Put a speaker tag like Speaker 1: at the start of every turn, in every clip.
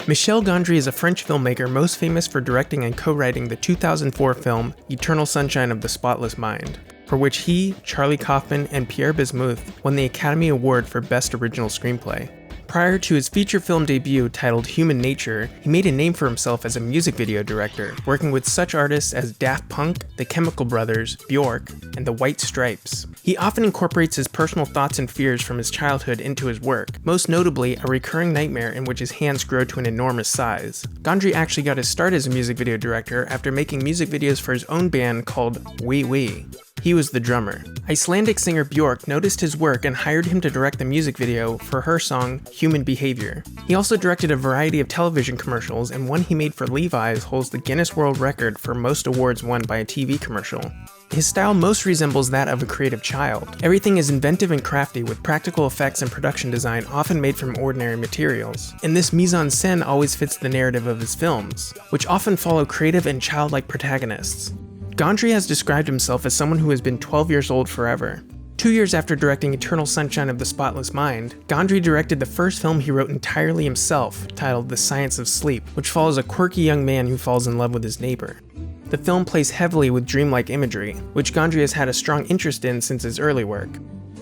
Speaker 1: Michel Gondry is a French filmmaker most famous for directing and co-writing the 2004 film Eternal Sunshine of the Spotless Mind, for which he, Charlie Kaufman, and Pierre Bismuth won the Academy Award for Best Original Screenplay. Prior to his feature film debut titled Human Nature, he made a name for himself as a music video director, working with such artists as Daft Punk, the Chemical Brothers, Bjork, and the White Stripes. He often incorporates his personal thoughts and fears from his childhood into his work, most notably a recurring nightmare in which his hands grow to an enormous size. Gondry actually got his start as a music video director after making music videos for his own band called Wee Wee. He was the drummer. Icelandic singer Bjork noticed his work and hired him to direct the music video for her song Human Behavior. He also directed a variety of television commercials, and one he made for Levi's holds the Guinness World Record for most awards won by a TV commercial. His style most resembles that of a creative child. Everything is inventive and crafty, with practical effects and production design often made from ordinary materials. And this mise-en-scène always fits the narrative of his films, which often follow creative and childlike protagonists. Gondry has described himself as someone who has been 12 years old forever. 2 years after directing Eternal Sunshine of the Spotless Mind, Gondry directed the first film he wrote entirely himself, titled The Science of Sleep, which follows a quirky young man who falls in love with his neighbor. The film plays heavily with dreamlike imagery, which Gondry has had a strong interest in since his early work.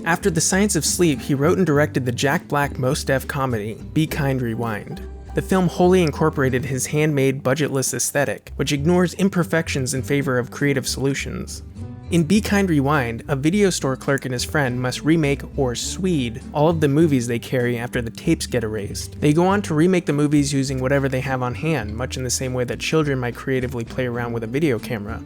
Speaker 1: After The Science of Sleep, he wrote and directed the Jack Black Mos Def comedy, Be Kind, Rewind. The film wholly incorporated his handmade, budgetless aesthetic, which ignores imperfections in favor of creative solutions. In Be Kind, Rewind, a video store clerk and his friend must remake or swede all of the movies they carry after the tapes get erased. They go on to remake the movies using whatever they have on hand, much in the same way that children might creatively play around with a video camera.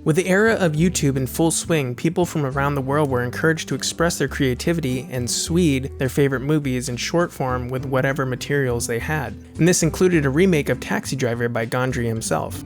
Speaker 1: With the era of YouTube in full swing, people from around the world were encouraged to express their creativity and swede their favorite movies in short form with whatever materials they had. And this included a remake of Taxi Driver by Gondry himself.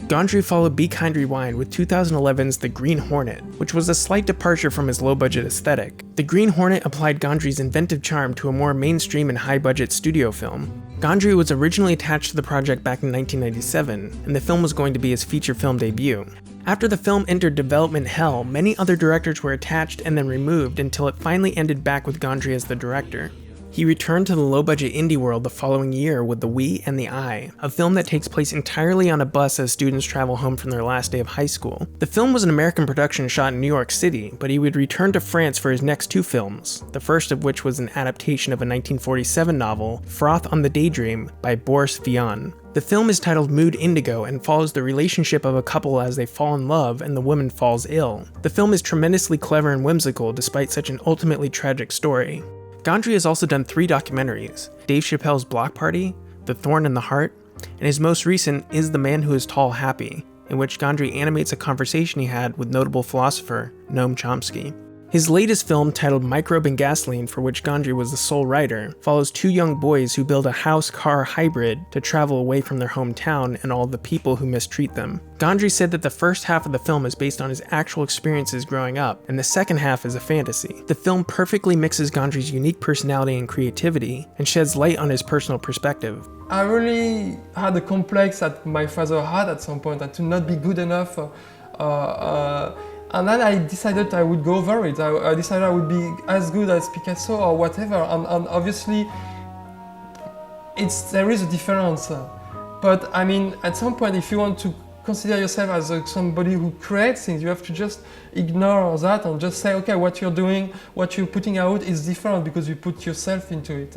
Speaker 1: Gondry followed Be Kind, Rewind with 2011's The Green Hornet, which was a slight departure from his low-budget aesthetic. The Green Hornet applied Gondry's inventive charm to a more mainstream and high-budget studio film. Gondry was originally attached to the project back in 1997, and the film was going to be his feature film debut. After the film entered development hell, many other directors were attached and then removed until it finally ended back with Gondry as the director. He returned to the low-budget indie world the following year with The We and the I, a film that takes place entirely on a bus as students travel home from their last day of high school. The film was an American production shot in New York City, but he would return to France for his next two films, the first of which was an adaptation of a 1947 novel, Froth on the Daydream, by Boris Vian. The film is titled Mood Indigo and follows the relationship of a couple as they fall in love and the woman falls ill. The film is tremendously clever and whimsical despite such an ultimately tragic story. Gondry has also done 3 documentaries: Dave Chappelle's Block Party, The Thorn in the Heart, and his most recent Is the Man Who Is Tall Happy, in which Gondry animates a conversation he had with notable philosopher Noam Chomsky. His latest film, titled Microbe and Gasoline, for which Gondry was the sole writer, follows 2 young boys who build a house-car hybrid to travel away from their hometown and all the people who mistreat them. Gondry said that the first half of the film is based on his actual experiences growing up, and the second half is a fantasy. The film perfectly mixes Gondry's unique personality and creativity, and sheds light on his personal perspective.
Speaker 2: I really had a complex that my father had at some point, and to not be good enough. And then I decided I would go over it. I decided I would be as good as Picasso or whatever. And obviously, there is a difference. But I mean, at some point, if you want to consider yourself as somebody who creates things, you have to just ignore that and just say, okay, what you're doing, what you're putting out is different because you put yourself into it.